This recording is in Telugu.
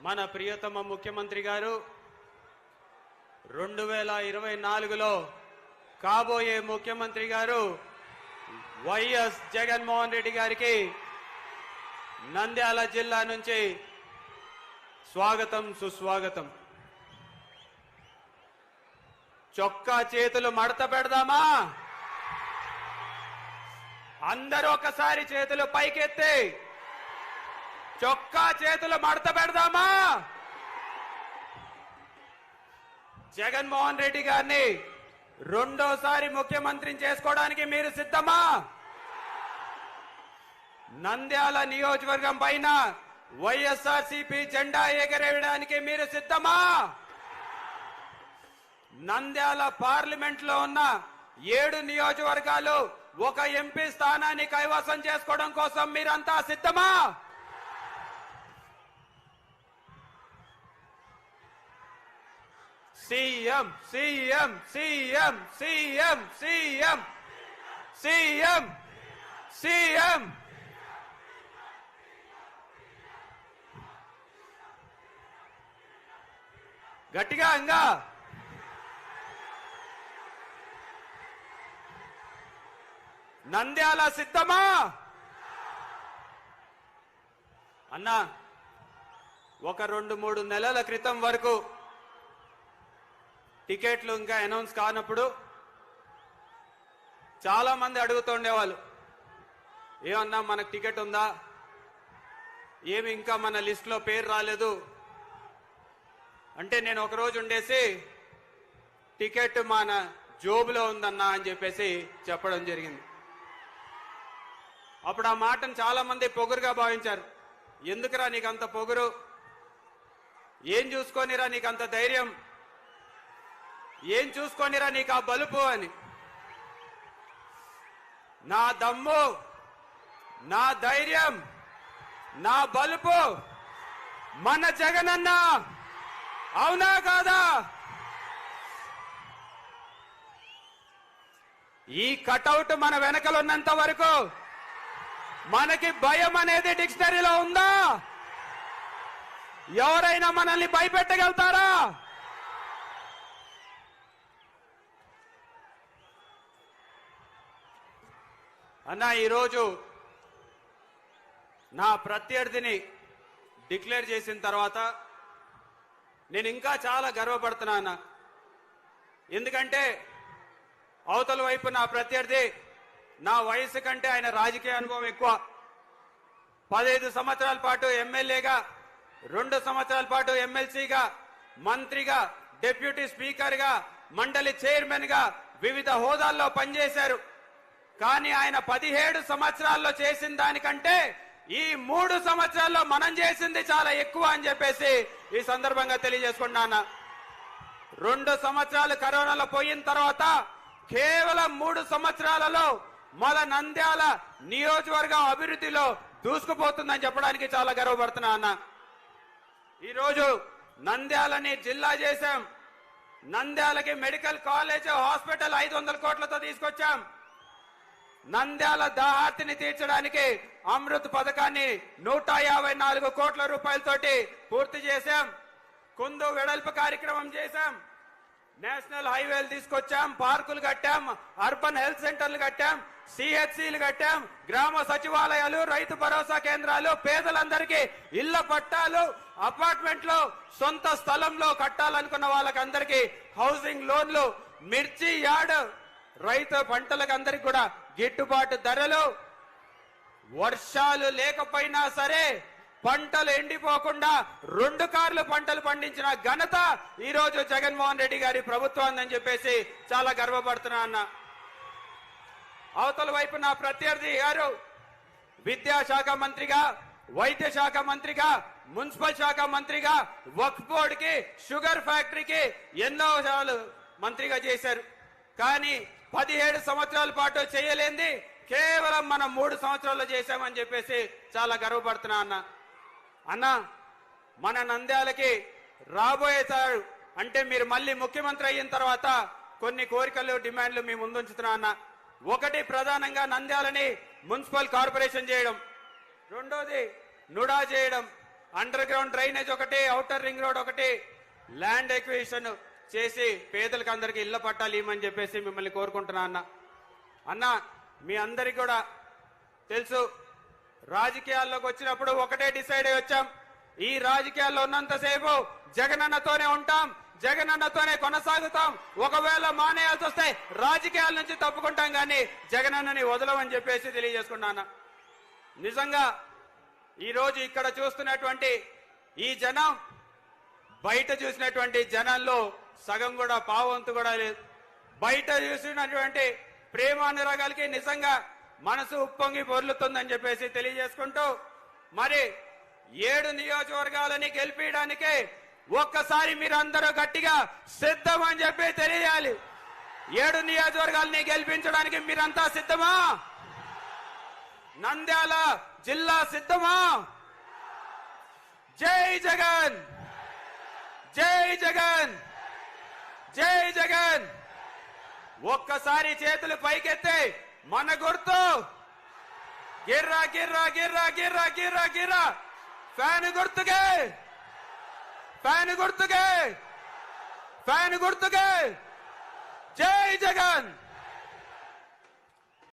మన ప్రియతమ ముఖ్యమంత్రి గారు 2024లో కాబోయే ముఖ్యమంత్రి గారు వైఎస్ జగన్మోహన్ రెడ్డి గారికి నంద్యాల జిల్లా నుంచి స్వాగతం సుస్వాగతం. చొక్కా చేతులు మడత పెడదామా? అందరూ ఒకసారి చేతులు పైకెత్తి చొక్కా చేతులు మడత పెడదామా? జగన్మోహన్ రెడ్డి గారిని రెండోసారి ముఖ్యమంత్రిని చేసుకోవడానికి మీరు సిద్ధమా? నంద్యాల నియోజకవర్గం పైన వైఎస్ఆర్సీపీ జెండా ఎగరేయడానికి మీరు సిద్ధమా? నంద్యాల పార్లమెంట్ లో ఉన్న 7 నియోజకవర్గాలు ఒక ఎంపీ స్థానాన్ని కైవసం చేసుకోవడం కోసం మీరంతా సిద్ధమా? CM CM CM CM CM CM CM గట్టిగా ఇంకా నంద్యాల సిద్ధమా? అన్నా, ఒక 2-3 నెలల క్రితం వరకు టికెట్లు ఇంకా అనౌన్స్ కానప్పుడు చాలా మంది అడుగుతుండేవాళ్ళు, ఏమన్నా మనకు టికెట్ ఉందా, ఏమి ఇంకా మన లిస్టులో పేరు రాలేదు అంటే నేను ఒకరోజు ఉండేసి టికెట్ మన జోబులో ఉందన్నా అని చెప్పేసి చెప్పడం జరిగింది. అప్పుడు ఆ మాటను చాలా మంది పొగురుగా భావించారు. ఎందుకురా నీకంత పొగురు, ఏం చూసుకొనిరా నీకంత ధైర్యం, ఏం చూసుకొనిరా నీకు ఆ బలుపు అని. నా దమ్ము, నా ధైర్యం, నా బలుపు మన జగనన్న. అవునా కాదా? ఈ కటౌట్ మన వెనకలున్నంత వరకు మనకి భయం అనేది డిక్షనరీలో ఉందా? ఎవరైనా మనల్ని భయపెట్టగలుగుతారా? అన్నా, ఈరోజు నా ప్రత్యర్థిని డిక్లేర్ చేసిన తర్వాత నేను ఇంకా చాలా గర్వపడుతున్నా అన్న. ఎందుకంటే అవతల వైపు నా ప్రత్యర్థి నా వయసు కంటే ఆయన రాజకీయ అనుభవం ఎక్కువ. 15 సంవత్సరాల పాటు ఎమ్మెల్యేగా, 2 సంవత్సరాల పాటు ఎమ్మెల్సీగా, మంత్రిగా, డిప్యూటీ స్పీకర్గా, మండలి చైర్మన్ గా వివిధ హోదాల్లో పనిచేశారు. కానీ ఆయన 17 సంవత్సరాల్లో చేసిన దానికంటే ఈ 3 సంవత్సరాల్లో మనం చేసింది చాలా ఎక్కువ అని చెప్పేసి ఈ సందర్భంగా తెలియజేసుకున్నాను. 2 సంవత్సరాలు కరోనాలో పోయిన తర్వాత కేవలం 3 సంవత్సరాలలో మన నంద్యాల నియోజకవర్గం అభివృద్ధిలో దూసుకుపోతుందని చెప్పడానికి చాలా గర్వపడుతున్నా అన్న. ఈరోజు నంద్యాలని జిల్లా చేశాం. నంద్యాలకి మెడికల్ కాలేజ్, హాస్పిటల్ 500 కోట్లతో తీసుకొచ్చాం. నంద్యాల దాహార్తిని తీర్చడానికి అమృత్ పథకాన్ని 154 కోట్ల రూపాయలతోటి పూర్తి చేశాం. కుందు వెడల్పు కార్యక్రమం చేశాం. నేషనల్ హైవేలు తీసుకొచ్చాం, పార్కులు కట్టాం, అర్బన్ హెల్త్ సెంటర్లు కట్టాం, సిహెచ్సిలు కట్టాం, గ్రామ సచివాలయాలు, రైతు భరోసా కేంద్రాలు, పేదలందరికీ ఇళ్ల పట్టాలు, అపార్ట్మెంట్లు, సొంత స్థలంలో కట్టాలనుకున్న వాళ్ళకందరికీ హౌసింగ్ లోన్లు, మిర్చి యార్డ్, రైతు పంటలకు అందరికి కూడా గిట్టుబాటు ధరలు, వర్షాలు లేకపోయినా సరే పంటలు ఎండిపోకుండా 2 కార్లు పంటలు పండించిన ఘనత ఈ రోజు జగన్మోహన్ రెడ్డి గారి ప్రభుత్వం అని చెప్పేసి చాలా గర్వపడుతున్నా అన్న. అవతల వైపు నా ప్రత్యర్థి గారు విద్యాశాఖ మంత్రిగా, వైద్య శాఖ మంత్రిగా, మున్సిపల్ శాఖ మంత్రిగా, వక్ఫ్ బోర్డుకి, షుగర్ ఫ్యాక్టరీకి ఎన్నో మంత్రిగా చేశారు. కానీ 17 సంవత్సరాల పాటు చేయలేంది కేవలం మనం 3 సంవత్సరాల్లో చేశామని చెప్పేసి చాలా గర్వపడుతున్నా అన్న. అన్న, మన నంద్యాలకి రాబోయేసారు అంటే మీరు మళ్ళీ ముఖ్యమంత్రి అయిన తర్వాత కొన్ని కోరికలు, డిమాండ్లు మీ ముందుంచుతున్నా అన్న. ఒకటి, ప్రధానంగా నంద్యాలని మున్సిపల్ కార్పొరేషన్ చేయడం. రెండోది నుడా చేయడం. అండర్ గ్రౌండ్ డ్రైనేజ్ ఒకటి, ఔటర్ రింగ్ రోడ్ ఒకటి, ల్యాండ్ ఎక్విజిషన్ చేసి పేదలకు అందరికి ఇళ్ల పట్టాలు ఇవ్వమని చెప్పేసి మిమ్మల్ని కోరుకుంటున్నా అన్న. మీ అందరికి కూడా తెలుసు, రాజకీయాల్లోకి వచ్చినప్పుడు ఒకటే డిసైడ్ అయ్యి వచ్చాం, ఈ రాజకీయాల్లో ఉన్నంతసేపు జగనన్నతోనే ఉంటాం, జగనన్నతోనే కొనసాగుతాం. ఒకవేళ మానేయాల్సి వస్తే రాజకీయాల నుంచి తప్పుకుంటాం, కానీ జగనన్నని వదలమని చెప్పేసి తెలియజేసుకున్నాను. నిజంగా ఈరోజు ఇక్కడ చూస్తున్నటువంటి ఈ జనం బయట చూసినటువంటి జనంలో సగం కూడా పావంతు కూడా లేదు. బయట చూసినటువంటి ప్రేమానురాగాలకి నిజంగా మనసు ఉప్పొంగి పొర్లుతుందని చెప్పేసి తెలియజేసుకుంటూ, మరి 7 నియోజకవర్గాలని గెలిపించడానికే ఒక్కసారి మీరందరూ గట్టిగా సిద్ధం అని చెప్పి తెలియాలి. 7 నియోజకవర్గాలని గెలిపించడానికి మీరంతా సిద్ధమా? నంద్యాల జిల్లా సిద్ధమా? జై జగన్, జై జగన్, జై జగన్. ఒక్కసారి చేతులు పైకెత్తే మన గుర్తు గిర్రా గిర్రా గిర్రా గిర్రా గిర్రా గిర్రా ఫ్యాన్ గుర్తుకే, ఫ్యాన్ గుర్తుకే, ఫ్యాన్ గుర్తుకే. జై జగన్.